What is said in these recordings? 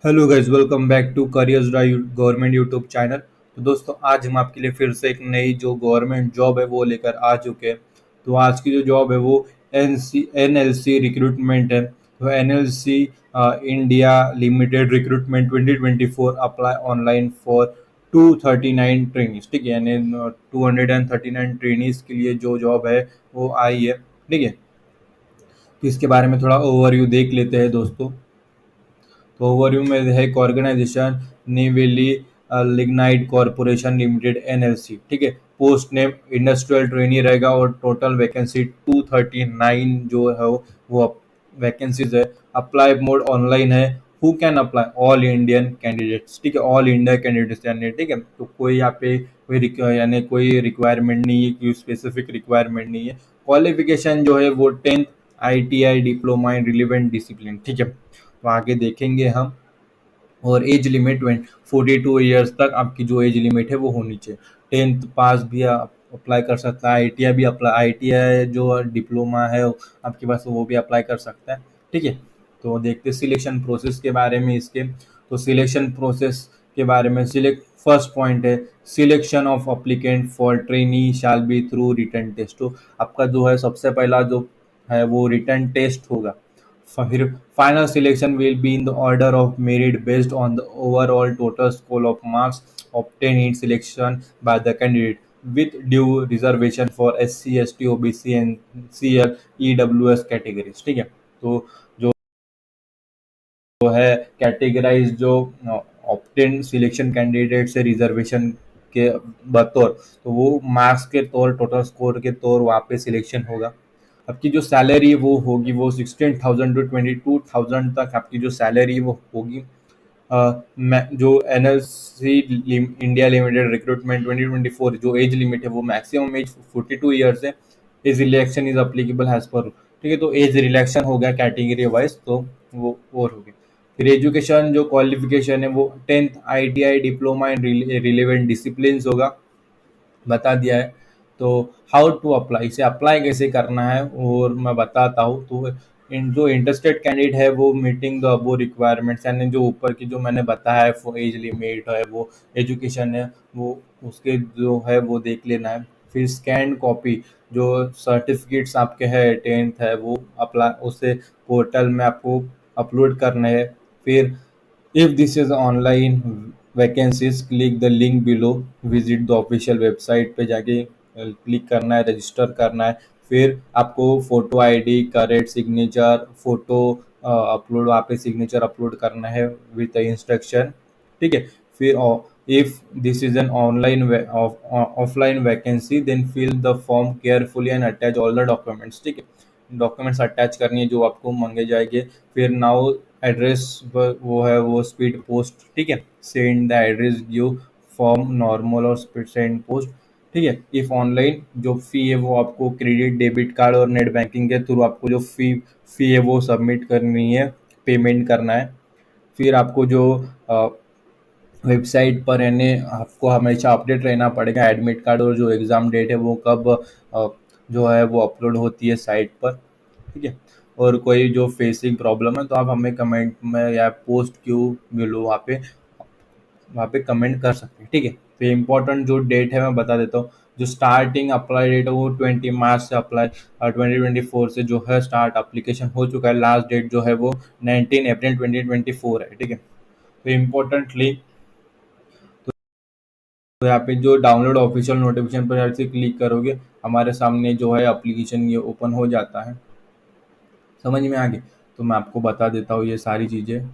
Hello guys, welcome back to careers drive government YouTube channel. तो दोस्तों, आज हम आपके लिए फिर से एक नई जो गवर्नमेंट जॉब है वो लेकर आ चुके हैं। तो आज की जो जॉब है वो एनएलसी रिक्रूटमेंट है। तो NLC India limited recruitment 2024 apply online for 239 trainees. ठीक है, यानी 239 ट्रेनीज के लिए जो जॉब है वो आई है। ठीक है, तो इसके बारे में थोड़ा ओवरव्यू देख लेते हैं दोस्तों। तो ओवरव्यू में है एक organisation Neyveli lignite corporation limited NLC. ठीक है, पोस्ट नेम इंडस्ट्रियल ट्रेनी रहेगा और टोटल वैकेंसी 239 जो है वो वैकेंसीज है। अप्लाई मोड ऑनलाइन है। Who can apply? All Indian candidates. ठीक है, ऑल इंडिया कैंडिडेट्स यानी ठीक है, तो कोई यहाँ पे यानी कोई रिक्वायरमेंट नहीं है, कोई स्पेसिफिक रिक्वायरमेंट नहीं है। क्वालिफिकेशन जो है वो 10th ITI diploma in relevant discipline. ठीक है, तो आगे देखेंगे हम। और एज लिमिट 42 ईयर्स तक आपकी जो एज लिमिट है वो होनी चाहिए। 10th पास भी आप अप्लाई कर सकता है। आईटीआई भी अप्लाई, आईटीआई जो डिप्लोमा है आपके पास वो भी अप्लाई कर सकता है। ठीक है, तो देखते सिलेक्शन प्रोसेस के बारे में इसके। तो सिलेक्शन प्रोसेस के बारे में सिलेक्ट फर्स्ट पॉइंट है, selection of applicant for trainee shall be through written test. तो आपका जो है सबसे पहला जो है वो रिटन टेस्ट होगा। फिर final selection will be in the order of merit based on the overall total score of marks obtained in selection by the candidate with due reservation for SC, ST, OBC and CL, EWS categories। ठीक है, तो जो है categorise जो obtain selection candidate से reservation के बतौर, तो वो मार्क्स के तौर, टोटल स्कोर के तौर वहाँ पे सिलेक्शन होगा। आपकी जो सैलरी वो होगी वो 16,000 टू 22,000 तक आपकी जो सैलरी वो होगी। जो एनएलसी इंडिया लिमिटेड रिक्रूटमेंट 2024 जो एज लिमिट है वो मैक्सिमम एज 42 ईयर्स है। Age relaxation is applicable age पर। ठीक है, तो एज रिलैक्शन हो गया कैटेगरी वाइज, तो वो और हो गया। फिर एजुकेशन जो क्वालिफिकेशन है वो 10th ITI diploma in relevant discipline होगा, बता दिया है। तो हाउ टू अप्लाई, इसे अप्लाई कैसे करना है और मैं बताता हूँ। तो जो इंटरेस्टेड कैंडिडेट है वो मीटिंग द अबो रिक्वायरमेंट्स, यानी जो ऊपर की जो मैंने बताया है वो एज लिमिट है, वो एजुकेशन है, वो उसके जो है वो देख लेना है। फिर स्कैन कॉपी जो सर्टिफिकेट्स आपके हैं 10th है वो अप्लाई उसे पोर्टल में आपको अपलोड करना है। फिर if this is online vacancies, click the link below, visit the official website पे जाके क्लिक करना है, रजिस्टर करना है। फिर आपको photo ID, correct signature, photo upload, वहाँ पे सिग्नेचर अपलोड करना है विद इंस्ट्रक्शन। ठीक है, फिर if this is an online offline vacancy then fill the form carefully and attach all the documents. ठीक है, डॉक्यूमेंट्स अटैच करनी है जो आपको मांगे जाएंगे। फिर नाउ एड्रेस वो है वो स्पीड पोस्ट। ठीक है, send the address give form normal और स्पीड सेंड पोस्ट। ठीक है, इफ ऑनलाइन जो फी है वो आपको क्रेडिट डेबिट कार्ड और नेट बैंकिंग के थ्रू आपको जो फी है वो सबमिट करनी है, पेमेंट करना है। फिर आपको जो वेबसाइट पर रहने आपको हमेशा अपडेट रहना पड़ेगा, एडमिट कार्ड और जो एग्ज़ाम डेट है वो कब अ, जो है वो अपलोड होती है साइट पर। ठीक है, और कोई जो फेसिंग प्रॉब्लम है तो आप हमें कमेंट में या पोस्ट क्यों मिलो वहाँ पे कमेंट कर सकते हैं। ठीक है, तो इम्पोर्टेंट जो डेट है मैं बता देता हूँ। जो स्टार्टिंग अप्लाई डेट है वो 20 मार्च से अप्लाई 2024 से जो है स्टार्ट एप्लीकेशन हो चुका है। लास्ट डेट जो है वो 19 अप्रैल 2024 है। ठीक है, तो इम्पोर्टेंटली तो यहाँ पे जो डाउनलोड ऑफिशियल नोटिफिकेशन पर ऐसे क्लिक करोगे हमारे सामने जो है एप्लीकेशन ये ओपन हो जाता है। समझ में आ गई? तो मैं आपको बता देता हूँ ये सारी चीज़ें।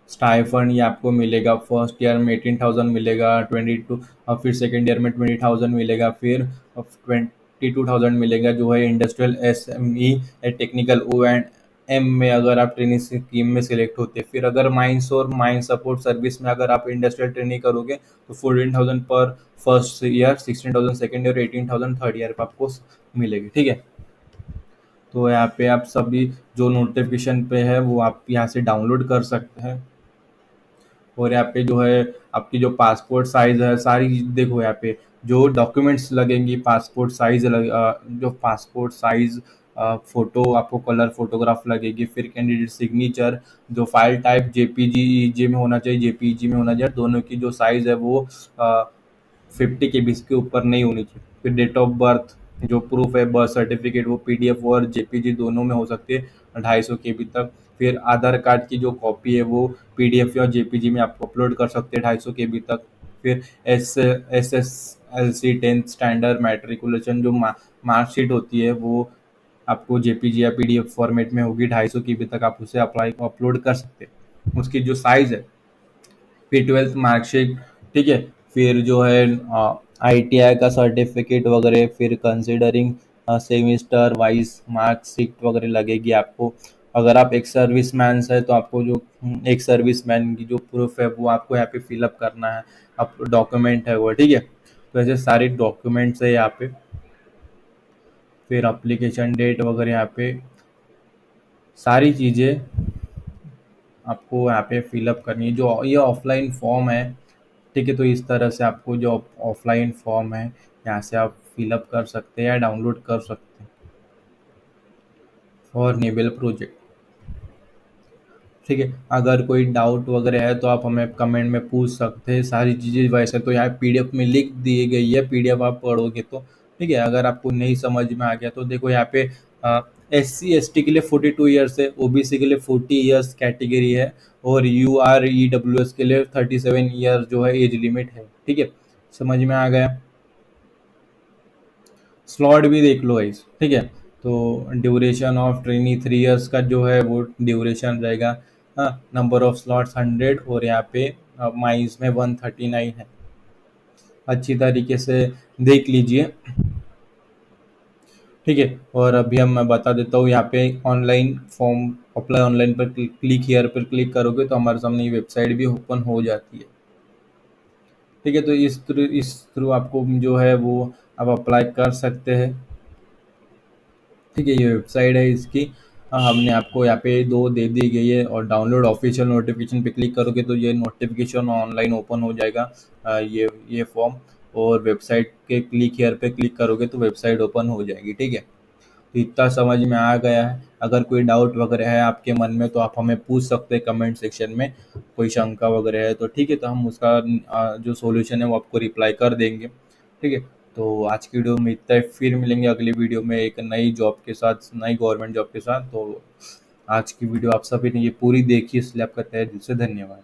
स्टाइफंड ये आपको मिलेगा, फर्स्ट ईयर में 18,000 मिलेगा, 22 और फिर सेकेंड ईयर में 20,000 मिलेगा, फिर 22,000 मिलेगा जो है इंडस्ट्रियल SME टेक्निकल O&M में अगर आप ट्रेनिंग स्कीम में सिलेक्ट होते हैं। फिर अगर माइंस और माइन सपोर्ट सर्विस में अगर आप इंडस्ट्रियल ट्रेनिंग करोगे तो 14,000 पर first year, 16,000 second year, 18,000 third year पर आपको मिलेगी। ठीक है, तो यहाँ पे आप सभी जो नोटिफिकेशन पे है वो आप यहाँ से डाउनलोड कर सकते हैं। और यहाँ पे जो है आपकी जो पासपोर्ट साइज है सारी देखो, यहाँ पे जो डॉक्यूमेंट्स लगेंगी पासपोर्ट साइज जो पासपोर्ट साइज फोटो आपको कलर फोटोग्राफ लगेगी, फिर कैंडिडेट सिग्नेचर, जो फाइल टाइप जेपीजी में होना चाहिए, जेपीजी में होना चाहिए, दोनों की जो साइज़ है वो 50 KB के ऊपर नहीं होनी चाहिए। फिर डेट ऑफ बर्थ, जो प्रूफ है बर्थ सर्टिफिकेट, वो पीडीएफ और जेपीजी दोनों में हो सकती है 250 KB तक। फिर आधार कार्ड की जो कॉपी है वो पीडीएफ या जेपीजी में आप अपलोड कर सकते हैं 250 KB तक। फिर SSLC 10th स्टैंडर्ड मैट्रिकुलेशन जो मार्कशीट होती है वो आपको जेपीजी या पीडीएफ फॉर्मेट में होगी, 250 KB तक आप उसे अप्लाई अपलोड कर सकते हैं। उसकी जो साइज़ है, फिर 12th मार्कशीट, ठीक है। फिर जो है आईटीआई का सर्टिफिकेट वगैरह, फिर कंसिडरिंग सेमिस्टर वाइज मार्कशीट वगैरह लगेगी आपको। अगर आप एक सर्विस मैन है तो आपको जो एक सर्विस मैन की जो प्रूफ है वो आपको यहाँ पे फिलअप करना है, आप डॉक्यूमेंट है वो, ठीक है। तो ऐसे सारे डॉक्यूमेंट्स है यहाँ पे। फिर अप्लीकेशन डेट वगैरह यहाँ पे सारी चीज़ें आपको यहाँ पे फिलअप करनी है। जो ये ऑफलाइन फॉर्म है, ठीक है, तो इस तरह से आपको जो ऑफलाइन फॉर्म है यहाँ से आप फिलअप कर सकते हैं या डाउनलोड कर सकते हैं फॉर नेबल प्रोजेक्ट, ठीक है। अगर कोई डाउट वगैरह है तो आप हमें कमेंट में पूछ सकते हैं सारी चीज़ें। वैसे तो यहाँ पीडीएफ में लिख दी गई है, पीडीएफ आप पढ़ोगे तो ठीक है। अगर आपको नहीं समझ में आ गया तो देखो यहाँ पे SC ST के लिए 42 ईयर्स है, ओबीसी के लिए 40 ईयर्स कैटेगरी है, और UREWS के लिए 37 ईयर्स जो है एज लिमिट है, ठीक है। समझ में आ गया? स्लॉट भी देख लो इस, ठीक है। तो ड्यूरेशन ऑफ ट्रेनिंग 3 ईयर्स का जो है वो ड्यूरेशन रहेगा। हाँ, नंबर ऑफ स्लॉट्स 100, और यहाँ पे माइस में 139 है। अच्छी तरीके से देख लीजिए, ठीक है। और अभी हम मैं बता देता हूँ यहाँ पे ऑनलाइन फॉर्म अप्लाई ऑनलाइन पर क्लिक हियर पर क्लिक करोगे तो हमारे सामने ये वेबसाइट भी ओपन हो जाती है, ठीक है। तो इस थ्रू आपको जो है वो आप अप्लाई कर सकते हैं, ठीक है। ये वेबसाइट है इसकी। हमने आपको यहाँ पे दो दे दी गई है, और डाउनलोड ऑफिशियल नोटिफिकेशन पे क्लिक करोगे तो ये नोटिफिकेशन ऑनलाइन ओपन हो जाएगा। ये फॉर्म, और वेबसाइट के क्लिक हियर पे क्लिक करोगे तो वेबसाइट ओपन हो जाएगी, ठीक है। तो इतना समझ में आ गया है। अगर कोई डाउट वगैरह है आपके मन में तो आप हमें पूछ सकते हैं कमेंट सेक्शन में, कोई शंका वगैरह है तो ठीक है, तो हम उसका जो सॉल्यूशन है वो आपको रिप्लाई कर देंगे, ठीक है। तो आज की वीडियो में इतना ही, फिर मिलेंगे अगली वीडियो में एक नई जॉब के साथ, नई गवर्नमेंट जॉब के साथ। तो आज की वीडियो आप सभी ने ये पूरी देखी, इसलिए आपका तहे दिल से धन्यवाद।